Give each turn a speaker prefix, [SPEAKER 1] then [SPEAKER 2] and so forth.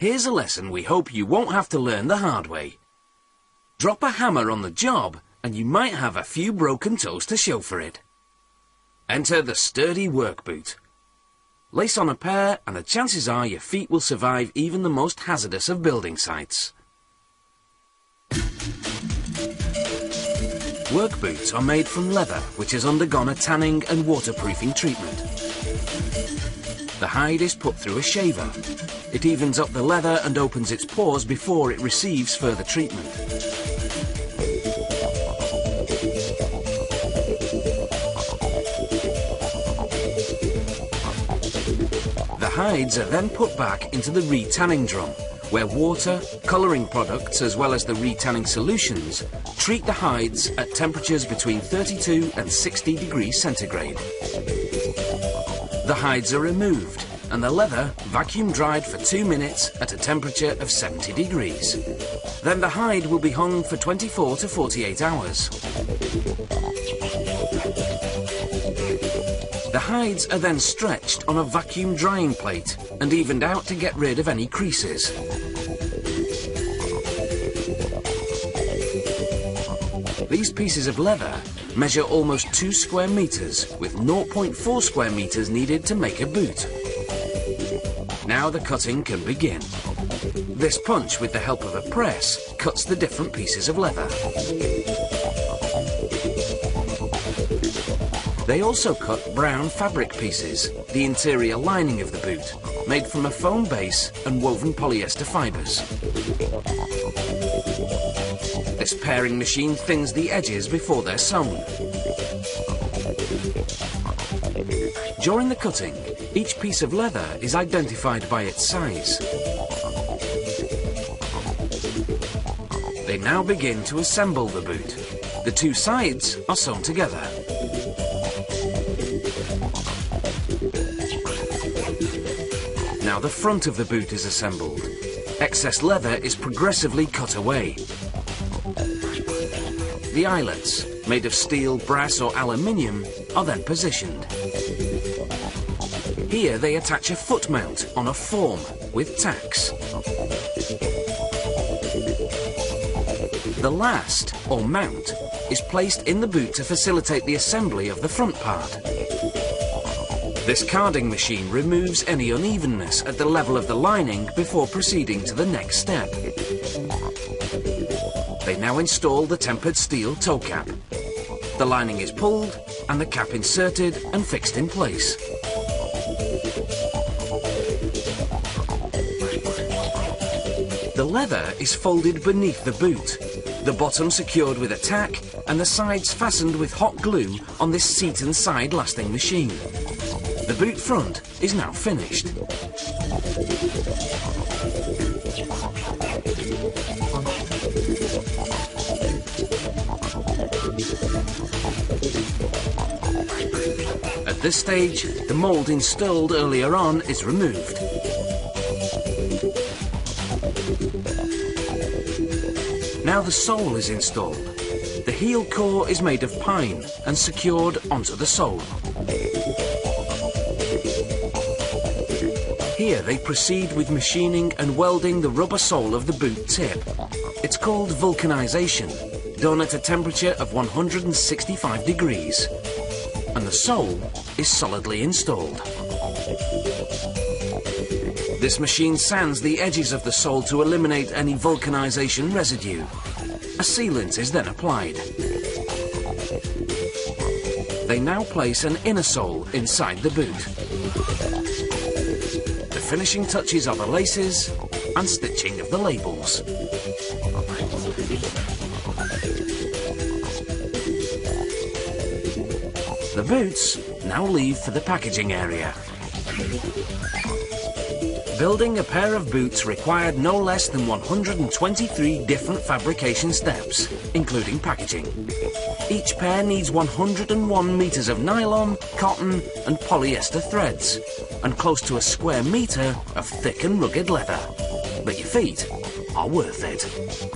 [SPEAKER 1] Here's a lesson we hope you won't have to learn the hard way. Drop a hammer on the job and you might have a few broken toes to show for it. Enter the sturdy work boot. Lace on a pair and the chances are your feet will survive even the most hazardous of building sites. Work boots are made from leather which has undergone a tanning and waterproofing treatment. The hide is put through a shaver. It evens up the leather and opens its pores before it receives further treatment. The hides are then put back into the re-tanning drum, where water, colouring products as well as the re-tanning solutions treat the hides at temperatures between 32 and 60 degrees centigrade. The hides are removed and the leather vacuum dried for 2 minutes at a temperature of 70 degrees. Then the hide will be hung for 24 to 48 hours. The hides are then stretched on a vacuum drying plate and evened out to get rid of any creases. These pieces of leather measure almost 2 square meters, with 0.4 square meters needed to make a boot. Now the cutting can begin. This punch, with the help of a press, cuts the different pieces of leather. They also cut brown fabric pieces, the interior lining of the boot, made from a foam base and woven polyester fibres. This paring machine thins the edges before they're sewn. During the cutting, each piece of leather is identified by its size. They now begin to assemble the boot. The 2 sides are sewn together. Now the front of the boot is assembled. Excess leather is progressively cut away. The eyelets, made of steel, brass or aluminium, are then positioned. Here they attach a foot mount on a form with tacks. The last, or mount, is placed in the boot to facilitate the assembly of the front part. This carding machine removes any unevenness at the level of the lining before proceeding to the next step. They now install the tempered steel toe cap. The lining is pulled and the cap inserted and fixed in place. The leather is folded beneath the boot, the bottom secured with a tack and the sides fastened with hot glue on this seat and side lasting machine. The boot front is now finished. At this stage, the mould installed earlier on is removed. Now the sole is installed. The heel core is made of pine and secured onto the sole. Here they proceed with machining and welding the rubber sole of the boot tip. It's called vulcanization, done at a temperature of 165 degrees. And the sole is solidly installed. This machine sands the edges of the sole to eliminate any vulcanization residue. A sealant is then applied. They now place an inner sole inside the boot. The finishing touches are the laces and stitching of the labels. The boots now leave for the packaging area. Building a pair of boots required no less than 123 different fabrication steps, including packaging. Each pair needs 101 meters of nylon, cotton and polyester threads, and close to a square meter of thick and rugged leather. But your feet are worth it.